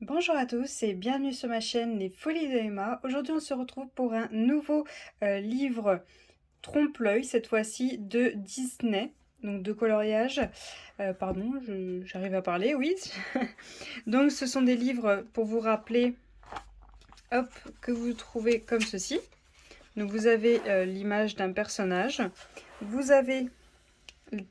Bonjour à tous et bienvenue sur ma chaîne Les Folies de Emma. Aujourd'hui on se retrouve pour un nouveau livre trompe-l'œil, cette fois-ci de Disney, donc de coloriage. Pardon, j'arrive à parler, oui. Donc ce sont des livres pour vous rappeler, hop, que vous trouvez comme ceci. Donc vous avez l'image d'un personnage, vous avez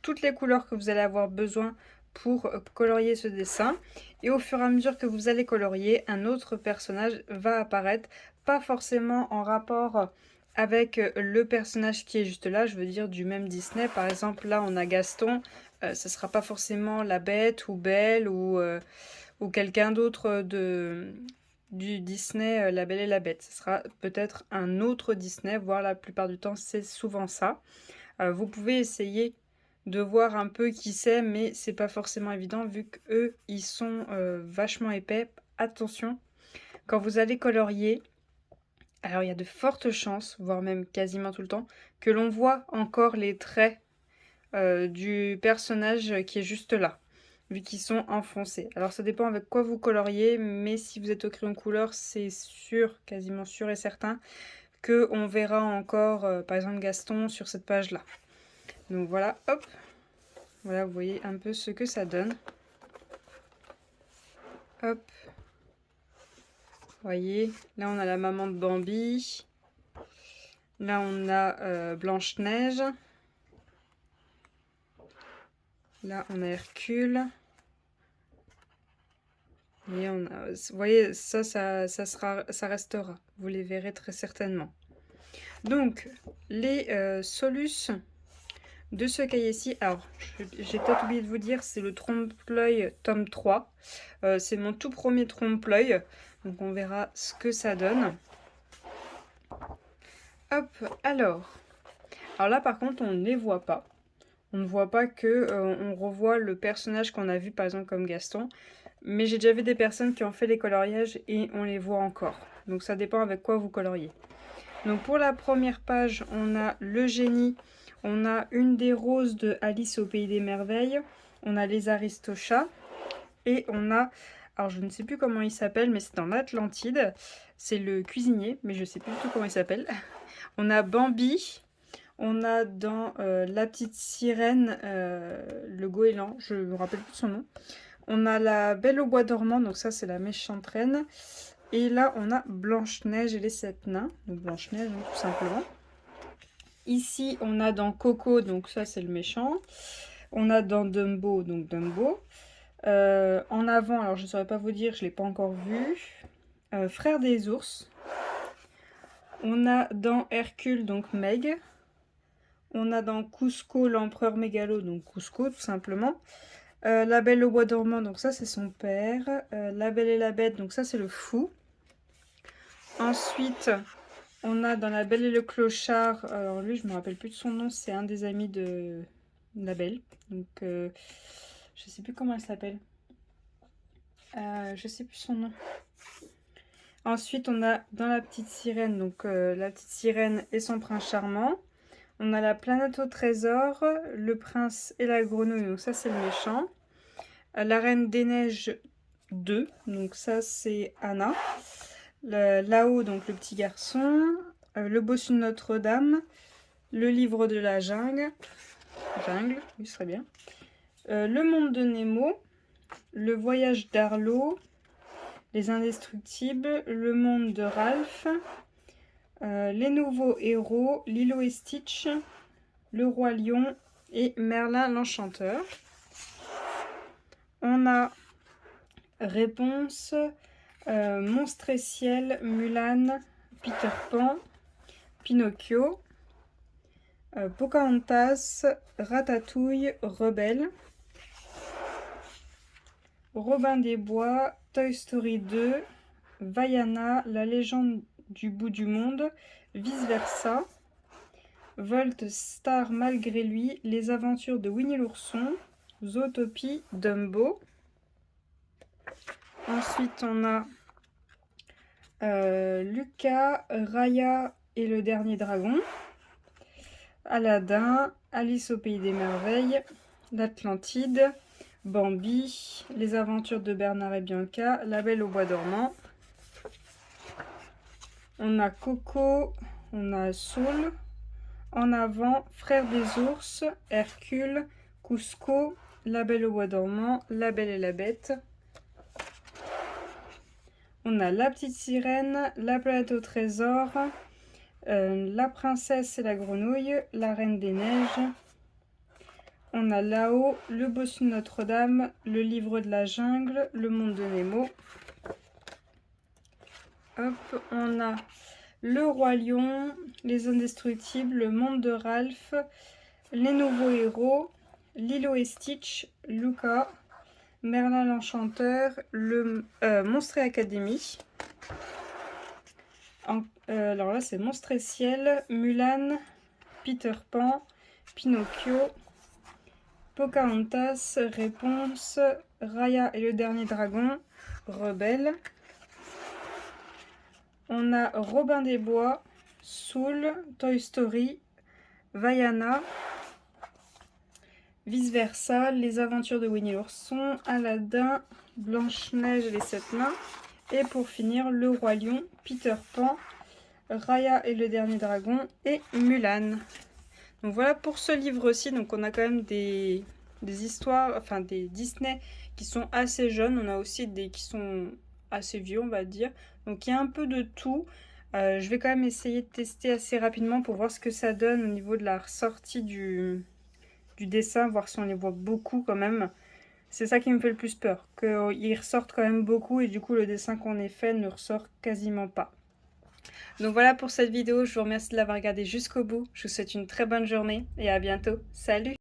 toutes les couleurs que vous allez avoir besoin pour colorier ce dessin, et au fur et à mesure que vous allez colorier, un autre personnage va apparaître, pas forcément en rapport avec le personnage qui est juste là, je veux dire du même Disney. Par exemple là on a Gaston, ce sera pas forcément la Bête ou Belle ou quelqu'un d'autre du Disney La Belle et la Bête. Ce sera peut-être un autre Disney, voire la plupart du temps c'est souvent ça. Vous pouvez essayer de voir un peu qui c'est, mais c'est pas forcément évident vu qu'eux ils sont vachement épais. Attention, quand vous allez colorier, alors il y a de fortes chances, voire même quasiment tout le temps, que l'on voit encore les traits du personnage qui est juste là, vu qu'ils sont enfoncés. Alors ça dépend avec quoi vous coloriez, mais si vous êtes au crayon couleur, c'est sûr, quasiment sûr et certain, que on verra encore, par exemple Gaston sur cette page-là. Donc voilà, hop, voilà, vous voyez un peu ce que ça donne. Hop, voyez, là on a la maman de Bambi. Là on a Blanche-Neige. Là on a Hercule. Et on a, vous voyez, ça restera. Vous les verrez très certainement. Donc, les solus de ce cahier-ci. Alors, j'ai peut-être oublié de vous dire, c'est le trompe-l'œil tome 3. C'est mon tout premier trompe-l'œil. Donc, on verra ce que ça donne. Hop, alors là, par contre, on ne les voit pas. On ne voit pas que on revoit le personnage qu'on a vu, par exemple, comme Gaston. Mais j'ai déjà vu des personnes qui ont fait les coloriages et on les voit encore. Donc, ça dépend avec quoi vous coloriez. Donc, pour la première page, on a le génie. On a une des roses de Alice au Pays des Merveilles. On a les Aristochats. Et on a, alors je ne sais plus comment il s'appelle, mais c'est dans l'Atlantide. C'est le cuisinier, mais je ne sais plus du tout comment il s'appelle. On a Bambi. On a dans La Petite Sirène, le goéland, je ne me rappelle plus son nom. On a la Belle au bois dormant, donc ça c'est la méchante reine. Et là on a Blanche-Neige et les 7 nains, donc Blanche-Neige tout simplement. Ici on a dans Coco, donc ça c'est le méchant. On a dans Dumbo, donc Dumbo. En avant, alors je ne saurais pas vous dire, je ne l'ai pas encore vu. Frère des ours. On a dans Hercule, donc Meg. On a dans Cusco l'empereur mégalo, donc Cusco tout simplement. La Belle au bois dormant, donc ça c'est son père. La Belle et la Bête, donc ça c'est le fou. Ensuite, on a dans La Belle et le clochard, alors lui je me rappelle plus de son nom, c'est un des amis de la Belle. Donc je sais plus comment elle s'appelle. Je sais plus son nom. Ensuite, on a dans La Petite Sirène, donc la Petite Sirène et son prince charmant. On a la planète au trésor, le prince et la grenouille, donc ça c'est le méchant. La reine des neiges 2, donc ça c'est Anna. Là-haut, donc le petit garçon. Le bossu de Notre-Dame. Le livre de la jungle. Jungle, oui, ce serait bien. Le monde de Nemo. Le voyage d'Arlo. Les indestructibles. Le monde de Ralph. Les nouveaux héros. Lilo et Stitch. Le roi lion et Merlin l'enchanteur. On a réponse, Monstre et ciel, Mulan, Peter Pan, Pinocchio, Pocahontas, Ratatouille, Rebelle, Robin des Bois, Toy Story 2, Vaiana, La légende du bout du monde, Vice Versa, Volt Star malgré lui, Les aventures de Winnie l'ourson, Zootopie, Dumbo. Ensuite, on a Lucas, Raya et le dernier dragon, Aladdin, Alice au pays des merveilles, l'Atlantide, Bambi, Les aventures de Bernard et Bianca, La Belle au bois dormant. On a Coco, on a Saul, En avant, Frères des ours, Hercule, Cusco, La Belle au bois dormant, La Belle et la Bête. On a La Petite Sirène, La Planète au trésor, La Princesse et la Grenouille, La Reine des Neiges. On a Là-haut, Le Bossu de Notre-Dame, Le Livre de la Jungle, Le Monde de Nemo. Hop, on a Le Roi Lion, Les Indestructibles, Le Monde de Ralph, Les Nouveaux Héros, Lilo et Stitch, Luca, Merlin l'Enchanteur, le Monstre et Académie. Alors là, c'est Monstre et Ciel, Mulan, Peter Pan, Pinocchio, Pocahontas, Réponse, Raya et le Dernier Dragon, Rebelle. On a Robin des Bois, Soul, Toy Story, Vaiana, Vice Versa, Les Aventures de Winnie l'Ourson, Aladdin, Blanche-Neige et les Sept Nains. Et pour finir, Le Roi Lion, Peter Pan, Raya et le Dernier Dragon et Mulan. Donc voilà pour ce livre-ci. Donc on a quand même des histoires, enfin des Disney qui sont assez jeunes. On a aussi des qui sont assez vieux, on va dire. Donc il y a un peu de tout. Je vais quand même essayer de tester assez rapidement pour voir ce que ça donne au niveau de la ressortie du dessin, voir si on les voit beaucoup quand même. C'est ça qui me fait le plus peur, qu'ils ressortent quand même beaucoup et du coup le dessin qu'on ait fait ne ressort quasiment pas. Donc voilà pour cette vidéo, je vous remercie de l'avoir regardée jusqu'au bout. Je vous souhaite une très bonne journée et à bientôt. Salut!